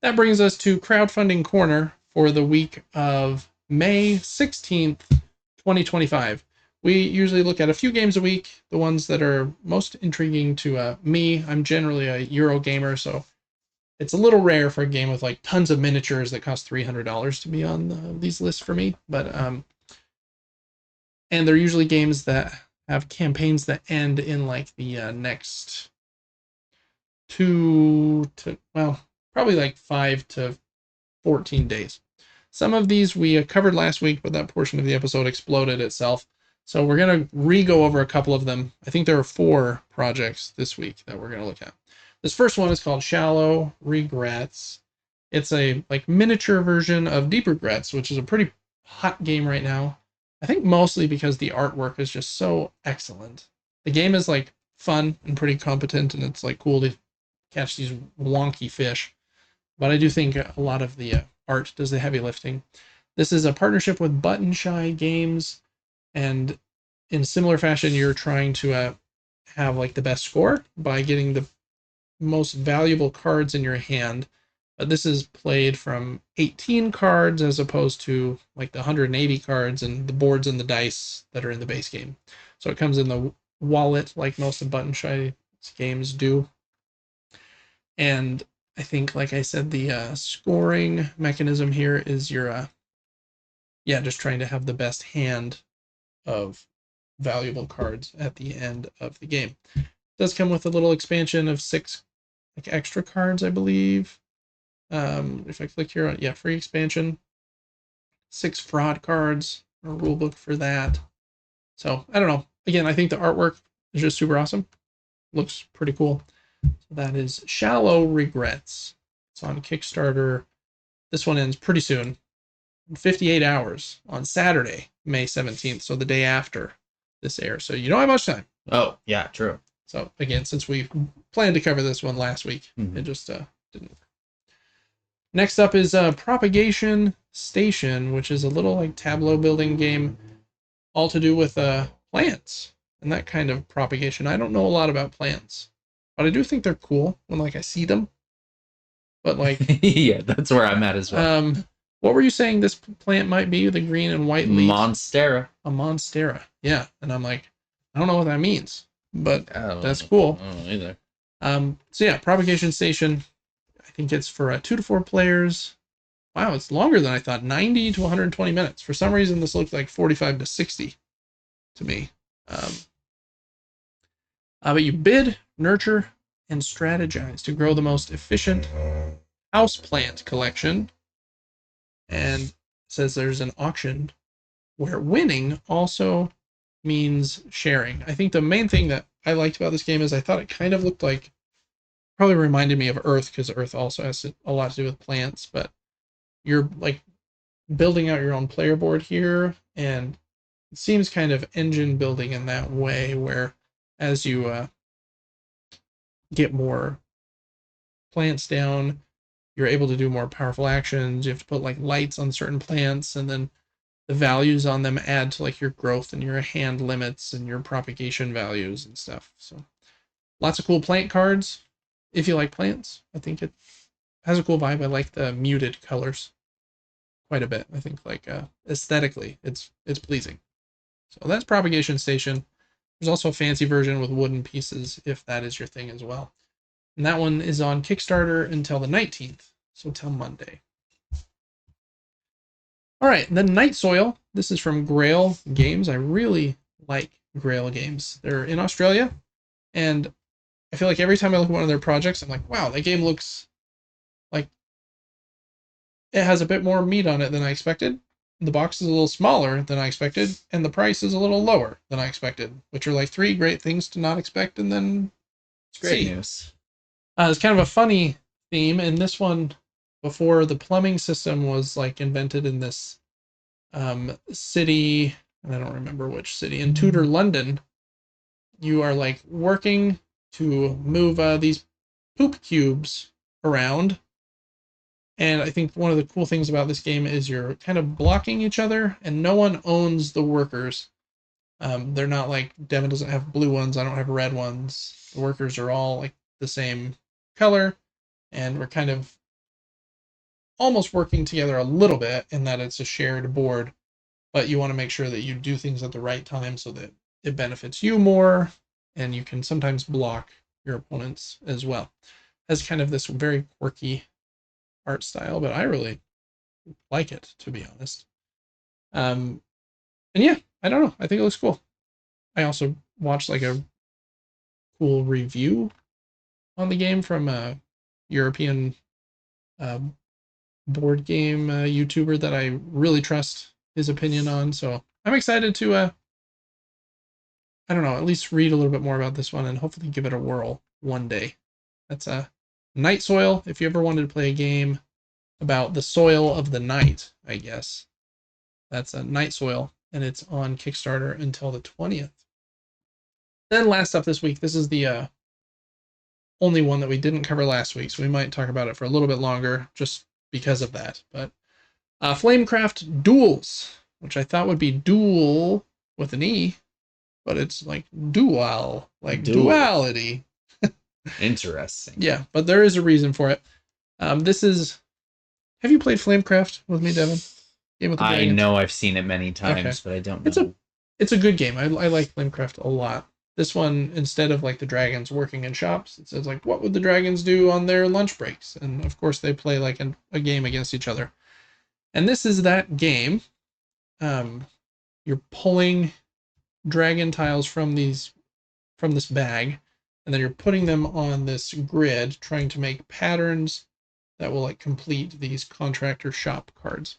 That brings us to Crowdfunding Corner for the week of May 16th, 2025. We usually look at a few games a week, the ones that are most intriguing to me. I'm generally a Euro gamer, so it's a little rare for a game with like tons of miniatures that cost $300 to be on these lists for me. But and they're usually games that have campaigns that end in like the next probably like 5 to 14 days. Some of these we covered last week, but that portion of the episode exploded itself. So we're going to re-go over a couple of them. I think there are 4 projects this week that we're going to look at. This first one is called Shallow Regrets. It's a like miniature version of Deep Regrets, which is a pretty hot game right now. I think mostly because the artwork is just so excellent. The game is like fun and pretty competent, and it's like cool to catch these wonky fish. But I do think a lot of the art does the heavy lifting. This is a partnership with Button Shy Games, and in similar fashion, you're trying to have like the best score by getting the most valuable cards in your hand. But this is played from 18 cards as opposed to like the 180 cards and the boards and the dice that are in the base game. So it comes in the wallet like most of Button Shy games do. And I think, like I said, the scoring mechanism here is your, just trying to have the best hand of valuable cards at the end of the game. It does come with a little expansion of 6 like extra cards, I believe. If I click here on, free expansion, 6 fraud cards, a rule book for that. So I don't know. Again, I think the artwork is just super awesome. Looks pretty cool. So that is Shallow Regrets. It's on Kickstarter. This one ends pretty soon, in 58 hours on Saturday, May 17th. So the day after this airs. So you don't have much time. Oh, yeah, true. So again, since we planned to cover this one last week, it just didn't work. Next up is Propagation Station, which is a little like tableau building game, all to do with plants and that kind of propagation. I don't know a lot about plants, but I do think they're cool when like I see them. But like, yeah, that's where I'm at as well. What were you saying this plant might be? The green and white leaves? Monstera. A monstera. Yeah, and I'm like, I don't know what that means, but that's cool. I don't know either. So yeah, Propagation Station. I think it's for 2 to 4 players. Wow, it's longer than I thought. 90 to 120 minutes. For some reason, this looked like 45 to 60 to me. But you bid, nurture, and strategize to grow the most efficient houseplant collection. And it says there's an auction where winning also means sharing. I think the main thing that I liked about this game is I thought it kind of looked like, probably reminded me of Earth, because Earth also has a lot to do with plants, but you're like building out your own player board here, and it seems kind of engine building in that way, where as you get more plants down, you're able to do more powerful actions. You have to put like lights on certain plants, and then the values on them add to like your growth and your hand limits and your propagation values and stuff. So lots of cool plant cards. If you like plants, I think it has a cool vibe. I like the muted colors quite a bit. I think like aesthetically, it's pleasing. So that's Propagation Station. There's also a fancy version with wooden pieces if that is your thing as well. And that one is on Kickstarter until the 19th, so till Monday. All right, then Night Soil. This is from Grail Games. I really like Grail Games. They're in Australia, and I feel like every time I look at one of their projects, I'm like, wow, that game looks like it has a bit more meat on it than I expected. The box is a little smaller than I expected, and the price is a little lower than I expected, which are like 3 great things to not expect and then It's great news. It's kind of a funny theme. In this one, before the plumbing system was like invented in this city, and I don't remember which city, in Tudor London, you are like working to move these poop cubes around. And I think one of the cool things about this game is you're kind of blocking each other, and no one owns the workers. They're not like Devin doesn't have blue ones, I don't have red ones. The workers are all like the same color, and we're kind of almost working together a little bit in that it's a shared board, but you want to make sure that you do things at the right time so that it benefits you more, and you can sometimes block your opponents as well. Has kind of this very quirky art style, but I really like it, to be honest. And yeah, I don't know. I think it looks cool. I also watched like a cool review on the game from a European um, board game YouTuber that I really trust his opinion on. So I'm excited to, I don't know, at least read a little bit more about this one and hopefully give it a whirl one day. That's a Night Soil. If you ever wanted to play a game about the soil of the night, I guess that's a Night Soil, and it's on Kickstarter until the 20th. Then last up this week, this is the only one that we didn't cover last week, so we might talk about it for a little bit longer just because of that. But Flamecraft Duals, which I thought would be dual with an E, but it's like dual, like duality. Interesting. Yeah, but there is a reason for it. This is. Have you played Flamecraft with me, Devin? Game with the I Dragons? know I've seen it many times, Okay. but I don't know. It's a good game. I like Flamecraft a lot. This one, instead of like the dragons working in shops, it says like, what would the dragons do on their lunch breaks? And of course, they play like a game against each other. And this is that game. You're pulling dragon tiles from this bag, and then you're putting them on this grid, trying to make patterns that will like complete these contractor shop cards.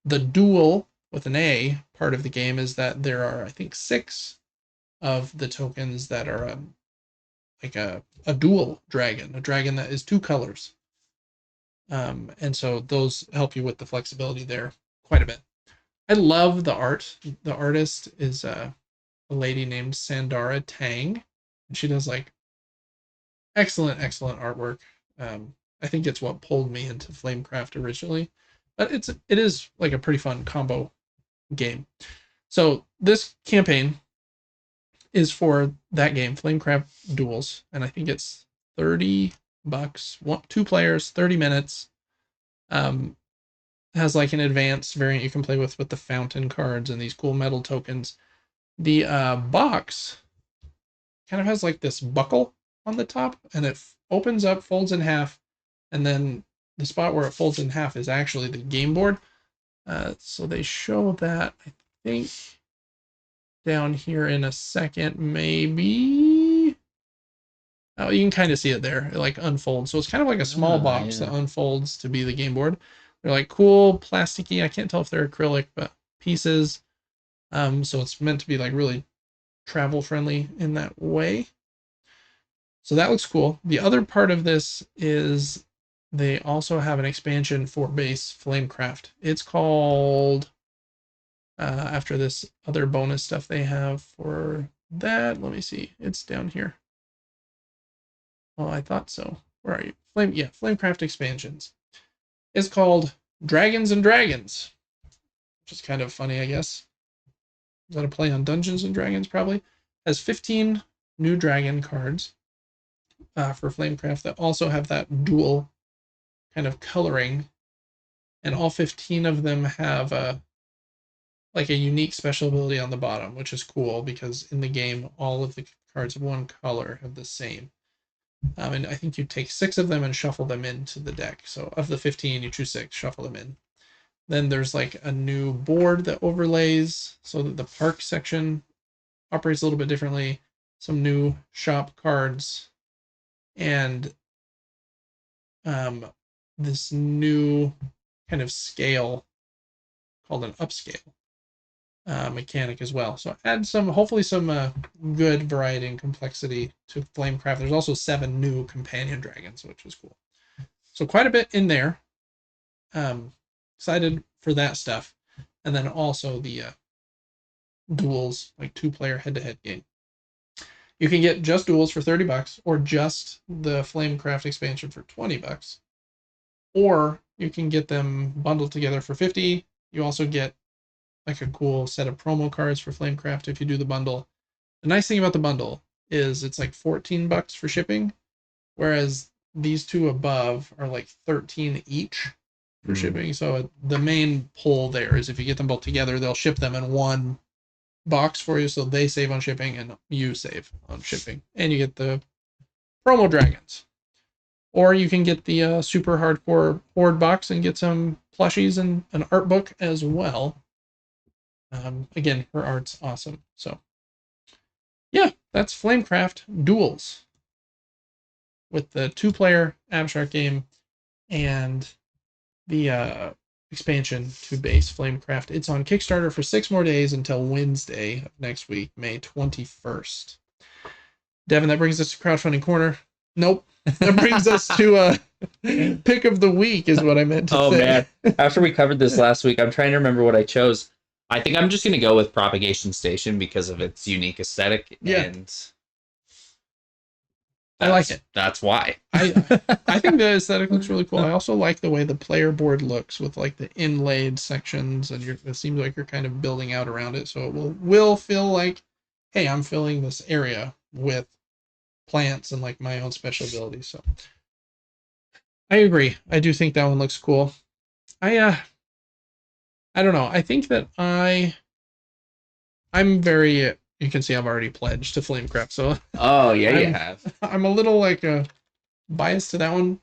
The dual with an A part of the game is that there are, I think, 6 of the tokens that are like a dual dragon, a dragon that is 2 colors. And so those help you with the flexibility there quite a bit. I love the art. The artist is a lady named Sandara Tang, and she does like excellent artwork. I think it's what pulled me into Flamecraft originally, but it is like a pretty fun combo game. So this campaign is for that game, Flamecraft Duals, and I think it's $30, 2 players, 30 minutes. Has like an advanced variant you can play with the fountain cards and these cool metal tokens. The box kind of has like this buckle on the top, and it opens up, folds in half, and then the spot where it folds in half is actually the game board. So they show that, I think, down here in a second, maybe. Oh, you can kind of see it there. It like unfolds. So it's kind of like a small box that unfolds to be the game board. They're like cool, plasticky. I can't tell if they're acrylic, but pieces. So it's meant to be like really travel friendly in that way. So that looks cool. The other part of this is they also have an expansion for base Flamecraft. It's called, after this other bonus stuff they have for that, let me see. It's down here. Oh, I thought so. Where are you? Flamecraft expansions. It's called Dragons and Dragons, which is kind of funny, I guess. Is that a play on Dungeons and Dragons? Probably. Has 15 new dragon cards for Flamecraft that also have that dual kind of coloring, and all 15 of them have like a unique special ability on the bottom, which is cool because in the game all of the cards of one color have the same. And I think you take 6 of them and shuffle them into the deck. So of the 15, you choose 6, shuffle them in. Then there's like a new board that overlays so that the park section operates a little bit differently. Some new shop cards, and this new kind of scale called an upscale mechanic as well. So add hopefully some good variety and complexity to Flamecraft. There's also 7 new companion dragons, which is cool. So quite a bit in there. Excited for that stuff. And then also the duals, like 2-player head-to-head game. You can get just duals for $30 or just the Flamecraft expansion for $20. Or you can get them bundled together for $50. You also get like a cool set of promo cards for Flamecraft if you do the bundle. The nice thing about the bundle is it's like $14 for shipping, whereas these two above are like 13 each for shipping. So the main pull there is if you get them both together, they'll ship them in one box for you, so they save on shipping and you save on shipping, and you get the promo dragons. Or you can get the super hardcore horde box and get some plushies and an art book as well. Again, her art's awesome. So yeah, that's Flamecraft Duals with the 2-player abstract game and the expansion to base Flamecraft. It's on Kickstarter for 6 more days until Wednesday of next week, May 21st. Devin, that brings us to Crowdfunding Corner. Nope. That brings us to pick of the week is what I meant to say. Oh, man. After we covered this last week, I'm trying to remember what I chose. I think I'm just going to go with Propagation Station because of its unique aesthetic. Yeah. And I like it. That's why. I think the aesthetic looks really cool. I also like the way the player board looks with like the inlaid sections, and it seems like you're kind of building out around it, so it will feel like, hey, I'm filling this area with plants and like my own special abilities. So I agree. I do think that one looks cool. I don't know. I think that I'm very. You can see I've already pledged to Flamecraft, so Oh, yeah, you have. I'm a little like biased to that one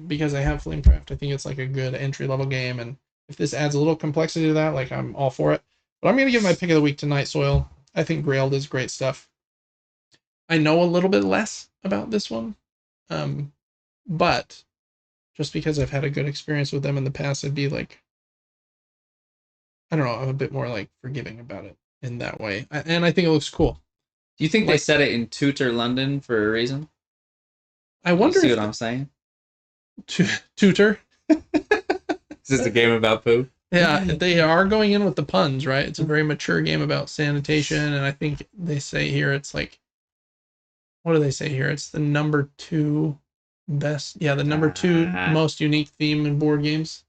because I have Flamecraft. I think it's like a good entry level game, and if this adds a little complexity to that, like I'm all for it. But I'm gonna give my pick of the week to Night Soil. I think Grail does great stuff. I know a little bit less about this one, but just because I've had a good experience with them in the past, I'd be like, I don't know, I'm a bit more like forgiving about it in that way, and I think it looks cool. Do you think they set it in Tutor, London for a reason? I wonder. See what I'm saying? Tutor. Is this a game about poo? Yeah, they are going in with the puns, right? It's a very mature game about sanitation, and I think they say here it's like, what do they say here? It's the number 2 best, the number 2 most unique theme in board games.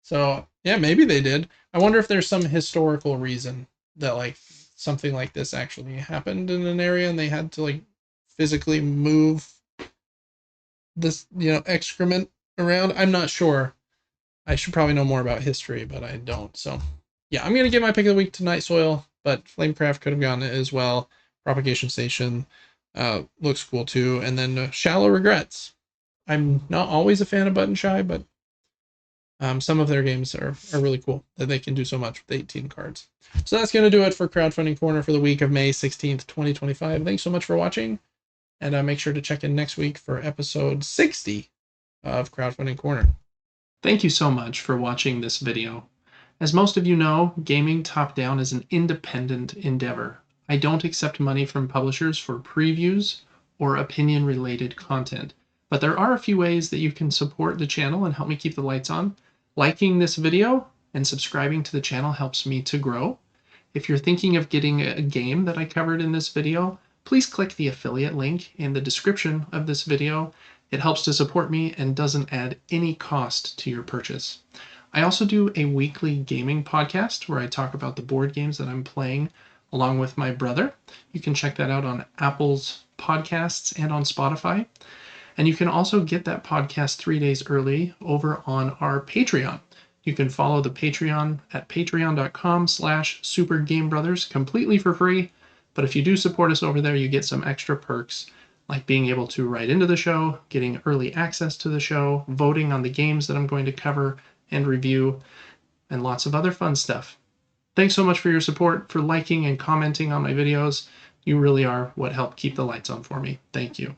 So yeah, maybe they did. I wonder if there's some historical reason that like something like this actually happened in an area and they had to like physically move this, excrement around. I'm not sure. I should probably know more about history, but I don't. So yeah, I'm gonna give my pick of the week to Night Soil, but Flamecraft could have gone as well. Propagation Station looks cool too, and then Shallow Regrets. I'm not always a fan of Button Shy, but some of their games are really cool that they can do so much with 18 cards. So that's going to do it for Crowdfunding Corner for the week of May 16th, 2025. Thanks so much for watching, and make sure to check in next week for episode 60 of Crowdfunding Corner. Thank you so much for watching this video. As most of you know, gaming top-down is an independent endeavor. I don't accept money from publishers for previews or opinion-related content, but there are a few ways that you can support the channel and help me keep the lights on. Liking this video and subscribing to the channel helps me to grow. If you're thinking of getting a game that I covered in this video, please click the affiliate link in the description of this video. It helps to support me and doesn't add any cost to your purchase. I also do a weekly gaming podcast where I talk about the board games that I'm playing along with my brother. You can check that out on Apple's podcasts and on Spotify. And you can also get that podcast 3 days early over on our Patreon. You can follow the Patreon at patreon.com/supergamebrothers completely for free. But if you do support us over there, you get some extra perks like being able to write into the show, getting early access to the show, voting on the games that I'm going to cover and review, and lots of other fun stuff. Thanks so much for your support, for liking and commenting on my videos. You really are what helped keep the lights on for me. Thank you.